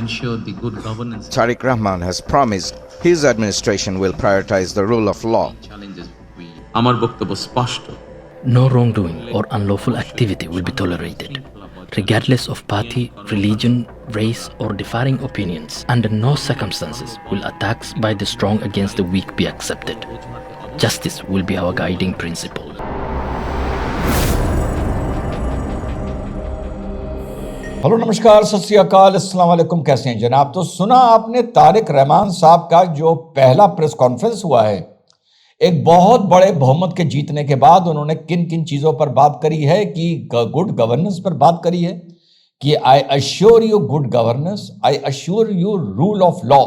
ensure the good governance. Tariq Rahman has promised his administration will prioritize the rule of law. Challenges we আমার বক্তব্য স্পষ্ট No wrongdoing or unlawful activity will be tolerated, regardless of party, religion, race, or differing opinions. Under no circumstances will attacks by the strong against the weak be accepted. Justice will be our guiding principle. Hello नमस्कार, सत श्री अकाल, अस्सलाम वालेकुम। कैसे हैं जनाब? तो सुना आपने तारिक रहमान साहब का जो पहला प्रेस कॉन्फ्रेंस हुआ है, एक बहुत बड़े बहुमत के जीतने के बाद उन्होंने किन किन चीज़ों पर बात करी है कि गुड गवर्नेंस पर बात करी है कि I assure you good governance, I assure you rule of law,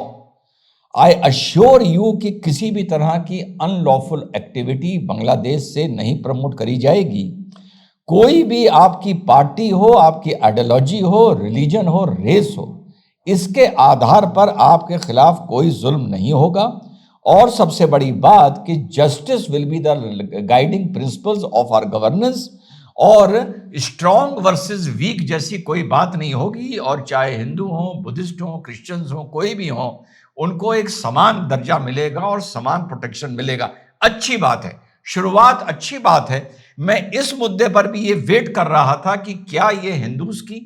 I assure you कि किसी भी तरह की अनलॉफुल एक्टिविटी बांग्लादेश से नहीं प्रमोट करी जाएगी। कोई भी आपकी पार्टी हो, आपकी आइडियोलॉजी हो, रिलीजन हो, रेस हो, इसके आधार पर आपके खिलाफ कोई जुल्म नहीं होगा। और सबसे बड़ी बात कि justice will be the guiding principles of our governance, और स्ट्रॉन्ग वर्सेस वीक जैसी कोई बात नहीं होगी। और चाहे हिंदू हो, बुद्धिस्ट हो, क्रिश्चियंस हो, कोई भी हो, उनको एक समान दर्जा मिलेगा और समान प्रोटेक्शन मिलेगा। अच्छी बात है, शुरुआत अच्छी बात है। मैं इस मुद्दे पर भी ये वेट कर रहा था कि क्या ये हिंदूज की,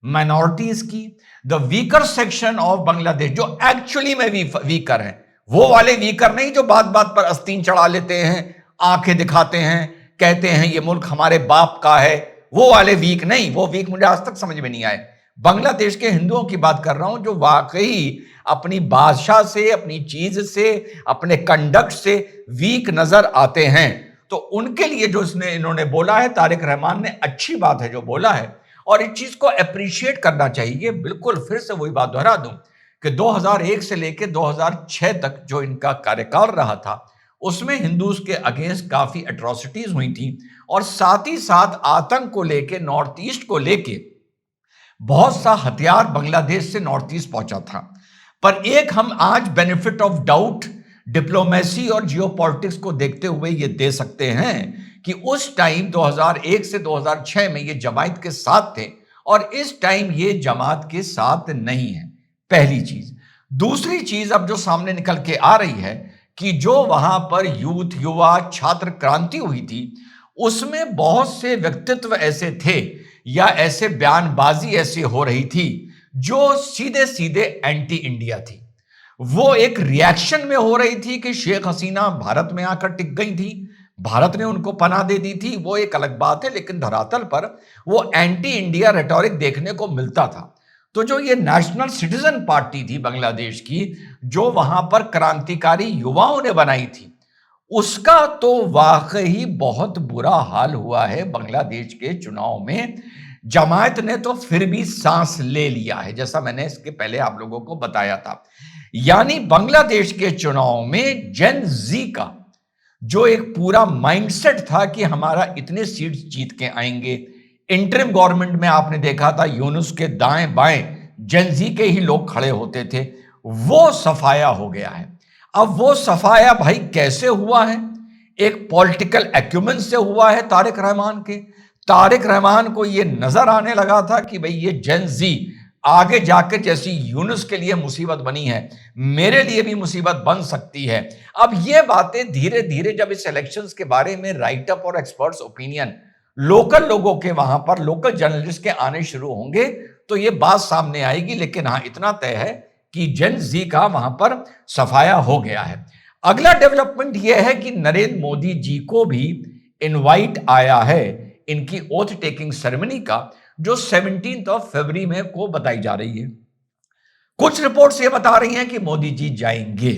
माइनॉरिटीज की, the weaker section of Bangladesh जो एक्चुअली में वीकर हैं, वो वाले वीकर नहीं जो बात बात पर आस्तीन चढ़ा लेते हैं, आंखें दिखाते हैं, कहते हैं ये मुल्क हमारे बाप का है, वो वाले वीक नहीं। वो वीक मुझे आज तक समझ में नहीं आए। बांग्लादेश के हिंदुओं की बात कर रहा हूं जो वाकई अपनी भाषा से, अपनी चीज से, अपने कंडक्ट से वीक नजर आते हैं। तो उनके लिए जो इन्होंने बोला है, तारिक रहमान ने, अच्छी बात है जो बोला है, और इस चीज को अप्रिशिएट करना चाहिए। बिल्कुल फिर से वही बात दोहरा दूं कि 2001 से लेकर 2006 तक जो इनका कार्यकाल रहा था, उसमें हिंदूज के अगेंस्ट काफी एट्रोसिटीज हुई थी, और साथ ही साथ आतंक को लेके, नॉर्थ ईस्ट को लेके बहुत सा हथियार बांग्लादेश से नॉर्थ ईस्ट पहुंचा था। पर एक हम आज बेनिफिट ऑफ डाउट डिप्लोमेसी और जियोपॉलिटिक्स को देखते हुए ये दे सकते हैं कि उस टाइम 2001 से 2006 में ये जमात के साथ थे, और इस टाइम ये जमात के साथ नहीं है। पहली चीज। दूसरी चीज अब जो सामने निकल के आ रही है कि जो वहां पर यूथ, युवा, छात्र क्रांति हुई थी, उसमें बहुत से व्यक्तित्व ऐसे थे या ऐसे बयानबाजी ऐसी हो रही थी जो सीधे सीधे एंटी इंडिया थी। वो एक रिएक्शन में हो रही थी कि शेख हसीना भारत में आकर टिक गई थी, भारत ने उनको पनाह दे दी थी, वो एक अलग बात है, लेकिन धरातल पर वो एंटी इंडिया रेटोरिक देखने को मिलता था। तो जो ये नेशनल सिटीजन पार्टी थी बांग्लादेश की, जो वहां पर क्रांतिकारी युवाओं ने बनाई थी, उसका तो वाकई बहुत बुरा हाल हुआ है। बांग्लादेश के चुनाव में जमात ने तो फिर भी सांस ले लिया है, जैसा मैंने इसके पहले आप लोगों को बताया था। यानी बांग्लादेश के चुनाव में जेन जी का जो एक पूरा माइंडसेट था कि हमारा इतने सीट्स जीत के आएंगे, इंटरिम गवर्नमेंट में आपने देखा था यूनुस के दाएं बाएं जेन जी के ही लोग खड़े होते थे, वो सफाया हो गया है। अब वो सफाया भाई कैसे हुआ है? एक पॉलिटिकल एक्यूमेंट से हुआ है। तारिक रहमान को ये नजर आने लगा था कि भाई ये जेन जी आगे जाकर जैसी यूनुस के लिए मुसीबत बनी है, मेरे लिए भी मुसीबत बन सकती है। अब ये बातें धीरे धीरे जब इस इलेक्शंस के बारे में राइट अप और एक्सपर्ट्स ओपिनियन लोकल लोगों के, वहां पर लोकल जर्नलिस्ट के आने शुरू होंगे, तो ये बात सामने आएगी। लेकिन हाँ, इतना तय है कि जेन जी का वहां पर सफाया हो गया है। अगला डेवलपमेंट यह है कि नरेंद्र मोदी जी को भी इनवाइट आया है इनकी ओथ टेकिंग सेरेमनी का, जो 17 फरवरी में को बताई जा रही है। कुछ रिपोर्ट्स ये बता रही हैं कि मोदी जी जाएंगे,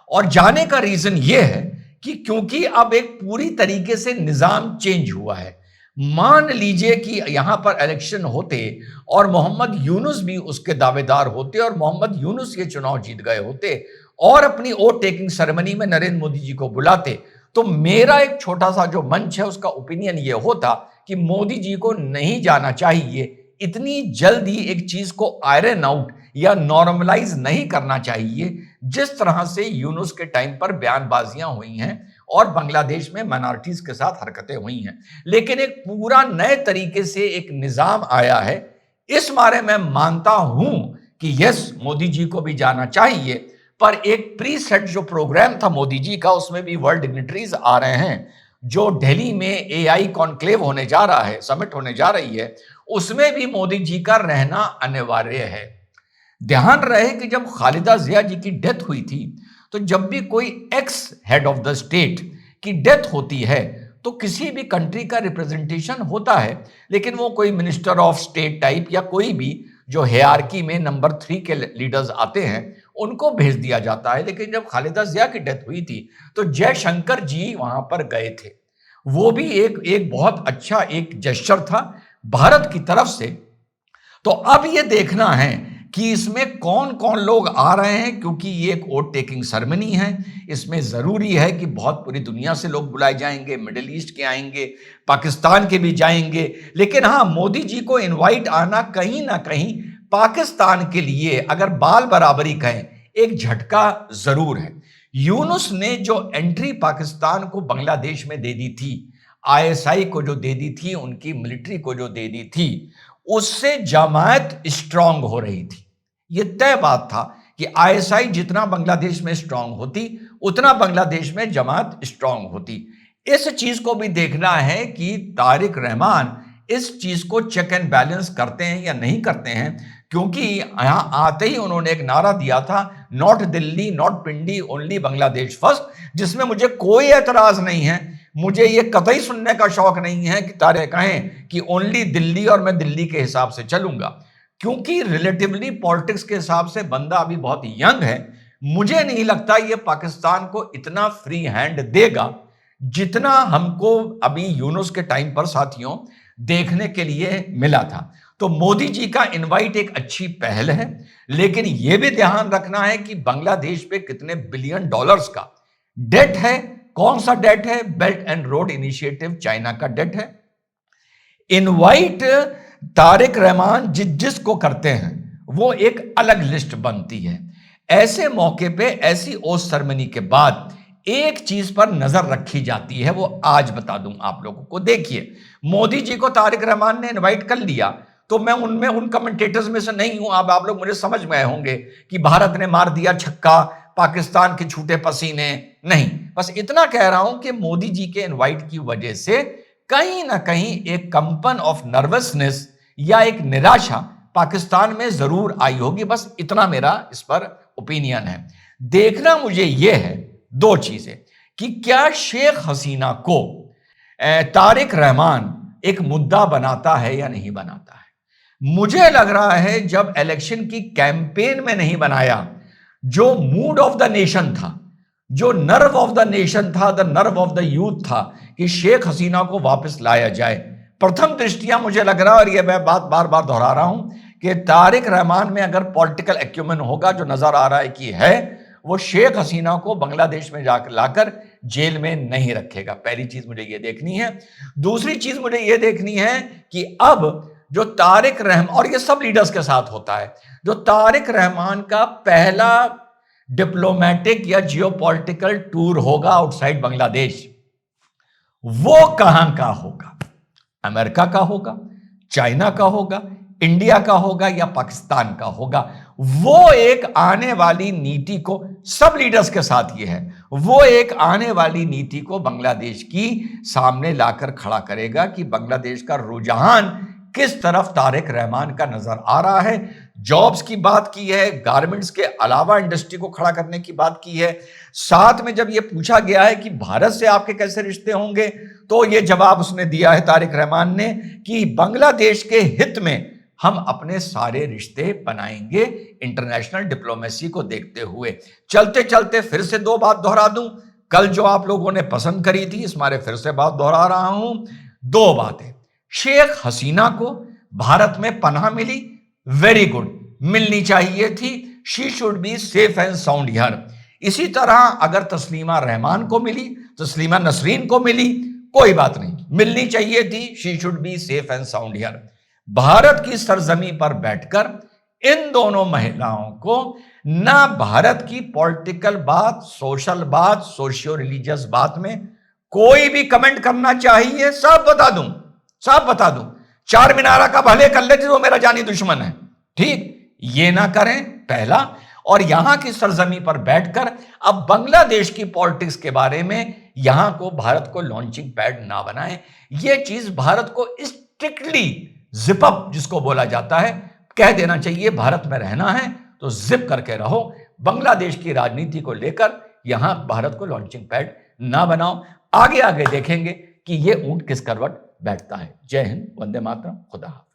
और जाने का रीजन ये है कि क्योंकि अब एक पूरी तरीके से निजाम चेंज हुआ है। मान लीजिए कि यहां पर इलेक्शन होते और मोहम्मद यूनुस भी उसके दावेदार होते, और मोहम्मद यूनुस ये चुनाव जीत गए होते और अपनी वोट टेकिंग सेरेमनी में नरेंद्र मोदी जी को बुलाते, तो मेरा एक छोटा सा जो मंच है उसका ओपिनियन ये होता कि मोदी जी को नहीं जाना चाहिए। इतनी जल्दी एक चीज को आयरन आउट या नॉर्मलाइज नहीं करना चाहिए, जिस तरह से यूनुस के टाइम पर बयानबाजियां हुई हैं और बांग्लादेश में माइनॉरिटीज के साथ हरकतें हुई हैं। लेकिन एक पूरा नए तरीके से एक निजाम आया है, इस बारे में मानता हूं कि यस मोदी जी को भी जाना चाहिए, पर एक प्री सेट जो प्रोग्राम था मोदी जी का, उसमें भी वर्ल्ड डिग्निटरीज आ रहे हैं। जो दिल्ली में एआई कॉन्क्लेव होने जा रहा है, समिट होने जा रही है, उसमें भी मोदी जी का रहना अनिवार्य है। ध्यान रहे कि जब खालिदा जिया जी की डेथ हुई थी, तो जब भी कोई x head of the state की डेथ होती है तो किसी भी कंट्री का रिप्रेजेंटेशन होता है, लेकिन वो कोई मिनिस्टर ऑफ स्टेट टाइप या कोई भी जो हियरार्की में नंबर 3 के लीडर्स आते हैं उनको भेज दिया जाता है। लेकिन जब खालिदा जिया की डेथ हुई थी तो जयशंकर जी वहां पर गए थे। वो भी एक बहुत अच्छा एक जेस्चर था भारत की तरफ से। तो अब ये देखना है कि इसमें कौन कौन लोग आ रहे हैं, क्योंकि ये एक वोट टेकिंग सेरेमनी है। इसमें जरूरी है कि बहुत पूरी दुनिया से लोग बुलाए जाएंगे, मिडिल ईस्ट के आएंगे, पाकिस्तान के भी जाएंगे। लेकिन हाँ, मोदी जी को इनवाइट आना कहीं ना कहीं पाकिस्तान के लिए, अगर बाल बराबरी कहें, एक झटका जरूर है। यूनुस ने जो एंट्री पाकिस्तान को बांग्लादेश में दे दी थी, आईएसआई को जो दे दी थी, उनकी मिलिट्री को जो दे दी थी, उससे जमात स्ट्रांग हो रही थी। यह तय बात था कि आईएसआई जितना बांग्लादेश में स्ट्रांग होती, उतना बांग्लादेश में जमात स्ट्रांग होती। इस चीज को भी देखना है कि तारिक रहमान इस चीज को चेक एंड बैलेंस करते हैं या नहीं करते हैं, क्योंकि यहां आते ही उन्होंने एक नारा दिया था, not Delhi not Pindi only Bangladesh first, जिसमें मुझे कोई एतराज नहीं है। मुझे ये कतई सुनने का शौक नहीं है कि तारे कहें कि ओनली दिल्ली और मैं दिल्ली के हिसाब से चलूंगा, क्योंकि रिलेटिवली पॉलिटिक्स के हिसाब से बंदा अभी बहुत यंग है। मुझे नहीं लगता ये पाकिस्तान को इतना फ्री हैंड देगा जितना हमको अभी यूनुस के टाइम पर साथियों देखने के लिए मिला था। तो मोदी जी का इनवाइट एक अच्छी पहल है, लेकिन यह भी ध्यान रखना है कि बांग्लादेश पे कितने बिलियन डॉलर्स का डेट है। कौन सा डेट है? Belt and road initiative China का डेट है। इनवाइट तारिक रहमान जिसको करते हैं वो एक अलग लिस्ट बनती है। ऐसे मौके पे, ऐसी ओस सेरेमनी के बाद एक चीज पर नजर रखी जाती है, वो आज बता दूं आप लोगों को। देखिए, मोदी जी को तारिक रहमान ने इनवाइट कर लिया, तो मैं उनमें उन कमेंटेटर्स में से नहीं हूं। अब आप लोग मुझे समझ में आए होंगे कि भारत ने मार दिया छक्का, पाकिस्तान के छूटे पसीने, नहीं। बस इतना कह रहा हूं कि मोदी जी के इनवाइट की वजह से कहीं ना कहीं एक कंपन ऑफ नर्वसनेस या एक निराशा पाकिस्तान में जरूर आई होगी। बस इतना मेरा इस पर ओपिनियन है। देखना मुझे यह है दो चीजें, कि क्या शेख हसीना को तारिक रहमान एक मुद्दा बनाता है या नहीं बनाता है। मुझे लग रहा है जब इलेक्शन की कैंपेन में नहीं बनाया, जो मूड ऑफ द नेशन था, जो नर्व ऑफ द नेशन था, the nerve of the youth था कि शेख हसीना को वापस लाया जाए। प्रथम दृष्टिया मुझे लग रहा है, और यह मैं बात बार बार दोहरा रहा हूं, कि तारिक रहमान में अगर पॉलिटिकल एक्यूमेन होगा, जो नजर आ रहा है कि है, वो शेख हसीना को बांग्लादेश में जाकर लाकर जेल में नहीं रखेगा। पहली चीज मुझे ये देखनी है। दूसरी चीज मुझे ये देखनी है कि अब जो तारिक रहमान, और ये सब लीडर्स के साथ होता है, जो तारिक रहमान का पहला डिप्लोमेटिक या जियोपॉलिटिकल टूर होगा आउटसाइड बांग्लादेश, वो कहां का होगा? अमेरिका का होगा, चाइना का होगा, इंडिया का होगा या पाकिस्तान का होगा? वो एक आने वाली नीति को, सब लीडर्स के साथ ये है, वो एक आने वाली नीति को बांग्लादेश की सामने लाकर खड़ा करेगा कि बांग्लादेश का रुझान किस तरफ तारिक रहमान का नजर आ रहा है। जॉब्स की बात की है, गारमेंट्स के अलावा इंडस्ट्री को खड़ा करने की बात की है। साथ में जब यह पूछा गया है कि भारत से आपके कैसे रिश्ते होंगे, तो यह जवाब उसने दिया है तारिक रहमान ने कि बांग्लादेश के हित में हम अपने सारे रिश्ते बनाएंगे, इंटरनेशनल डिप्लोमेसी को देखते हुए। चलते चलते फिर से दो बात दोहरा दूं, कल जो आप लोगों ने पसंद करी थी, इस मारे फिर से बात दोहरा रहा हूं। दो बातें, शेख हसीना को भारत में पनाह मिली, वेरी गुड, मिलनी चाहिए थी, she should be safe and sound here. इसी तरह अगर तस्लीमा रहमान को मिली, तस्लीमा नसरीन को मिली, कोई बात नहीं, मिलनी चाहिए थी, she should be safe and sound here. Bharat की सरजमी पर बैठकर इन दोनों महिलाओं को ना भारत की पॉलिटिकल बात, सोशल बात, सोशियो रिलीजियस बात में कोई भी कमेंट करना चाहिए। सब बता दूं, सब बता दूं, चार मीनारा का भले कर ले जो मेरा जानी दुश्मन है, ठीक, ये ना करें पहला, और यहां की सरजमी पर बैठकर अब बांग्लादेश की पॉलिटिक्स के बारे में यहां को भारत को लॉन्चिंग पैड ना बनाएं। ये चीज भारत को स्ट्रिक्टली जिप अप जिसको बोला जाता है कह देना चाहिए। भारत में रहना है तो जिप करके रहो, बांग्लादेश की राजनीति को लेकर यहां भारत को लॉन्चिंग पैड ना बनाओ। आगे आगे देखेंगे कि ये ऊंट किस करवट बैठता है। जय हिंद, वंदे मातरम, खुदा हाफिज।